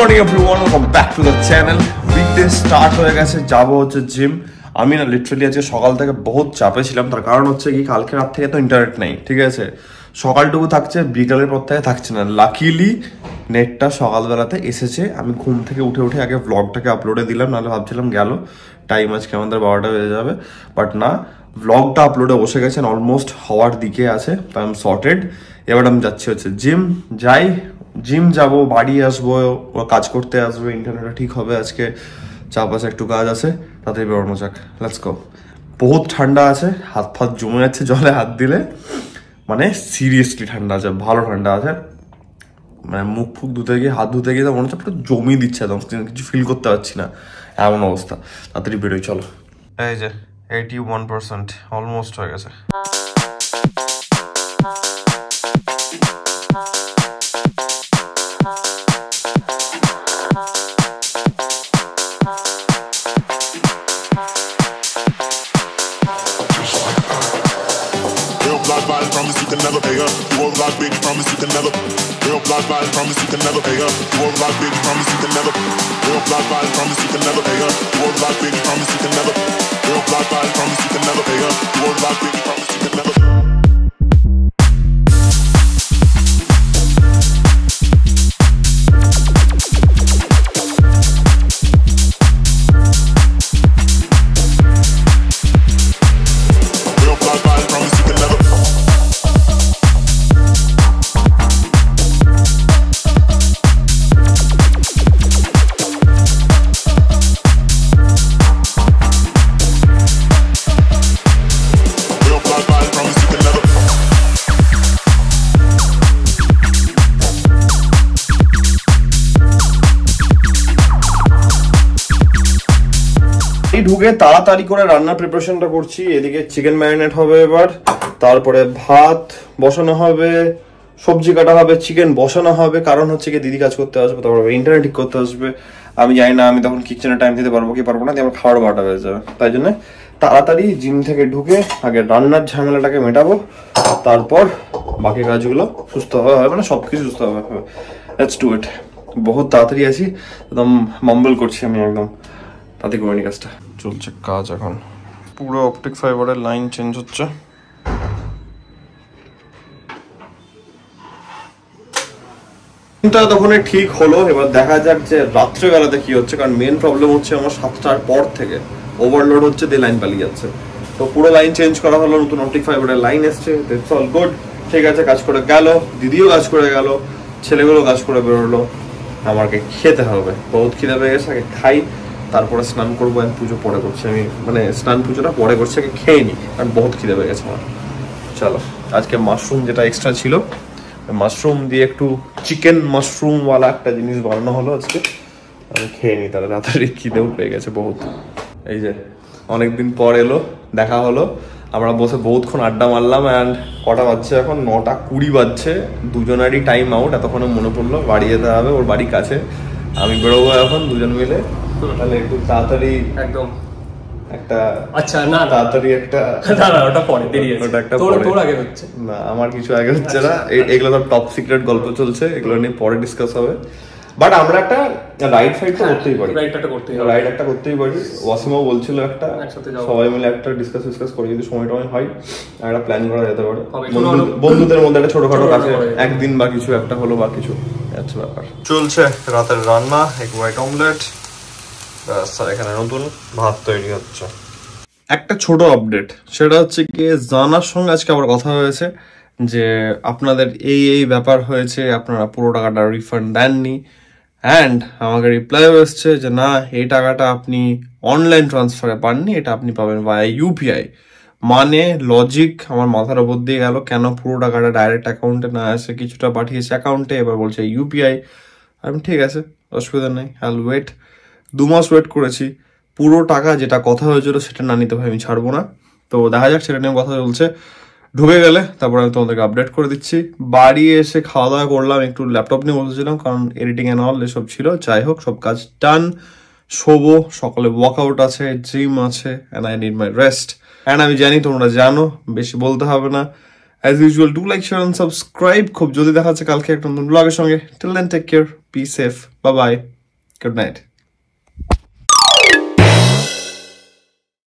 Morning everyone, welcome back to the channel. Weekday start হয়ে গেছে, যাবো হচ্ছে জিম। আমি না লিটারালি আজকে সকাল থেকে বহুত চাপে ছিলাম। তার কারণ হচ্ছে কি, কালকে রাত থেকে তো ইন্টারনেট নেই, ঠিক আছে। সকালটুকু থাকছে, বিকালের পর থেকে থাকছে না। লাকিলি নেটটা সকালবেলাতে এসেছে। আমি ঘুম থেকে উঠে আগে ভ্লগটাকে আপলোডে দিলাম, নাহলে ভাবছিলাম গেল টাইম আজকে আমাদের 12টা বেজে যাবে। বাট না, ভ্লগটা আপলোডে বসে গেছেন, অলমোস্ট হওয়ার দিকে আছে। তো আই এম সর্টেড। এবার আমি যাচ্ছি হচ্ছে জিম যাবো, বাড়ি আসবো, কাজ করতে আসবো, ইন্টারনেটটা ঠিক হবে। আজকে চাপ আছে, একটু কাজ আছে, তাতেই বেরোনো যাক। Let's go. বহুত ঠান্ডা আছে, হাত ফাত জমে যাচ্ছে জলে হাত দিলে, মানে সিরিয়াসলি ঠান্ডা আছে, ভালো ঠান্ডা আছে। মানে মুখ ফুক ধুতে গিয়ে, হাত ধুতে গিয়ে তো মনে হচ্ছে পুরো জমিয়ে দিচ্ছে একদম, কিছু ফিল করতে পারছি না, এমন অবস্থা। তাড়াতাড়ি বেরোই চলো। এই যে 81% অলমোস্ট হয়ে গেছে। Block body, promise you can never pay up. You won't block big, promise you can never. Real block body, promise you can never pay up. You won't block big, promise you can never. Real block body, promise you can never pay up. You won't block big, promise you can never. Real block body, promise you can never pay up. You won't block big, promise you can never. ঢুকে তাড়াতাড়ি করে রান্নার প্রিপারেশনটা করছি। এদিকে chicken marinate হবে, এবার তারপরে ভাত বসানো হবে, সবজি কাটা হবে, চিকেন বসানো হবে। কারণ হচ্ছে কি, দিদি কাজ করতে আসবে, তারপর ইন্টারনেট ঠিক করতে আসবে। আমি জানি না আমি তখন কিচেনে টাইম দিতে পারবো কি পারবো না, আমার খাওয়ার 12টা বেজে যাবে। তাই জন্য তাড়াতাড়ি জিম থেকে ঢুকে আগে রান্নার ঝামেলাটাকে মেটাবো, তারপর বাকি কাজগুলো সুস্থভাবে হবে, মানে সবকিছু সুস্থভাবে হবে। Let's do it. বহুত তাড়াতাড়ি আছি, একদম মাম্বল করছি আমি, একদম তাতে করিনি কাজটা। চলছে কাজ এখন, পুরো অপটিক ফাইবারের লাইন চেঞ্জ হচ্ছে। তখন ঠিক হলো, এবার দেখা যাক যে রাত্রেবেলাতে কি হচ্ছে। কারণ মেন প্রবলেম হচ্ছে আমার 7টার পর থেকে ওভারলোড হচ্ছে, দিয়ে লাইন পালিয়ে যাচ্ছে। তো পুরো লাইন চেঞ্জ করা হলো, নতুন অপটিক ফাইবারের লাইন এসছে। দ্যাটস অল গুড, ঠিক আছে। কাজ করে গেল, দিদিও কাজ করে গেল, ছেলেগুলো কাজ করে বেরোলো। আমাকে খেতে হবে, বহুত খিদে পেয়ে গেছে। আগে খাই, তারপরে স্নান করবো। আমি পুজো পরে করছি, আমি মানে স্নান পুজোটা পরে করছি, আগে খেয়ে নিই, কারণ বহুত খিদে পেয়ে গেছে আমার। চলো, আজকে মাশরুম যেটা এক্সট্রা ছিল, মাশরুম দিয়ে একটু চিকেন মাশরুমওয়ালা একটা জিনিস বানানো হলো আজকে। আমি খেয়ে নিই, তাহলে তাড়াতাড়ি খিদেও পেয়ে গেছে বহুত। এই যে অনেকদিন পর এলো, দেখা হলো, আমরা বসে বহুতক্ষণ আড্ডা মারলাম। অ্যান্ড কটা বাজছে এখন? 9:20 বাজছে। দুজনেরই টাইম আউট। এতক্ষণে মনে পড়লো বাড়ি যেতে হবে, ওর বাড়ি কাছে। আমি বেরোবো এখন, দুজন মিলে। তাহলে একটু তাড়াতাড়ি একদম একটা, আচ্ছা না তাড়াতাড়ি একটা, না ওটা পরে, দেরি আছে, ওটা একটা তোর আগে হচ্ছে না, আমার কিছু আগে হচ্ছে না। এগুলো তো টপ সিক্রেট গল্প চলছে, এগুলো নিয়ে পরে ডিসকাস হবে। বাট আমরা একটা রাইড ফাইডটা করতেই পারি, রাইড একটা করতেই পারি। ওয়াসিমও বলছিল একটা, সবাই মিলে একটা ডিসকাস করি, যদি সময় টময় হয় একটা প্ল্যান করা যেতে পারে। বন্ধুদের মধ্যে একটা ছোটখাটো কাছে একদিন বা কিছু একটা হলো বা কিছু, আচ্ছা ব্যাপার। চলছে রাতের রান্না, এক হোয়াইট অমলেট, এখানে নতুন ভাত তৈরি হচ্ছে। একটা ছোট আপডেট, সেটা হচ্ছে কি, জানার সঙ্গে আজকে আবার কথা হয়েছে যে আপনাদের এই ব্যাপার হয়েছে, আপনারা পুরো টাকাটা রিফান্ড দেননি। অ্যান্ড আমাকে রিপ্লাই এসছে যে না, এই টাকাটা আপনি অনলাইন ট্রান্সফারে পাননি, এটা আপনি পাবেন ভায়া ইউপিআই। মানে লজিক আমার মাথার ওপর দিয়ে গেল, কেন পুরো টাকাটা ডাইরেক্ট অ্যাকাউন্টে না আসে, কিছুটা পাঠিয়েছে অ্যাকাউন্টে, এবার বলছে ইউপিআই। আমি ঠিক আছে, অসুবিধা নেই, আই উইল ওয়েট। 2 মাস ওয়েট করেছি, পুরো টাকা যেটা কথা হয়েছিল সেটা না নিতে ভাই আমি ছাড়বো না। তো দেখা যাক, সেটা নিয়ে কথা চলছে। ঢুকে গেলে তারপর আমি তোমাদেরকে আপডেট করে দিচ্ছি। বাড়ি এসে খাওয়া দাওয়া করলাম, একটু ল্যাপটপ নিয়ে বসেছিলাম, কারণ এডিটিং এন্ড অল এসব ছিল। যাই হোক, সব কাজ ডান। শোবো, সকালে ওয়ার্কআউট আছে, জিম আছে, and I need my rest. And আমি জানি তোমরা জানো, বেশি বলতে হবে না। As usual, do like, share, and subscribe. খুব জলদি দেখা যাচ্ছে কালকে একটা নতুন ব্লগের সঙ্গে। Till then, take care. Be safe. Bye bye. Good night.